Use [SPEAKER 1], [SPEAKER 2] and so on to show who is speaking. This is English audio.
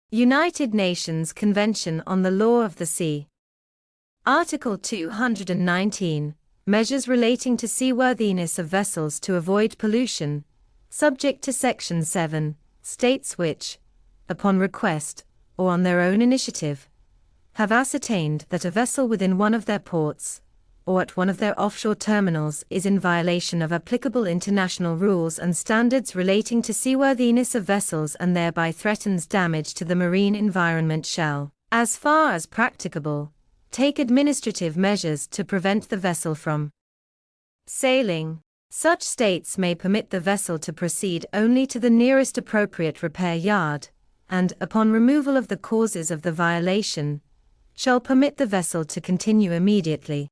[SPEAKER 1] United Nations Convention on the Law of the Sea. Article 219. Measures relating to seaworthiness of vessels to avoid pollution, subject to Section 7, states which, upon request, or on their own initiative, have ascertained that a vessel within one of their ports, or at one of their offshore terminals is in violation of applicable international rules and standards relating to seaworthiness of vessels and thereby threatens damage to the marine environment shall, as far as practicable, take administrative measures to prevent the vessel from sailing. Such states may permit the vessel to proceed only to the nearest appropriate repair yard, and, upon removal of the causes of the violation, shall permit the vessel to continue immediately.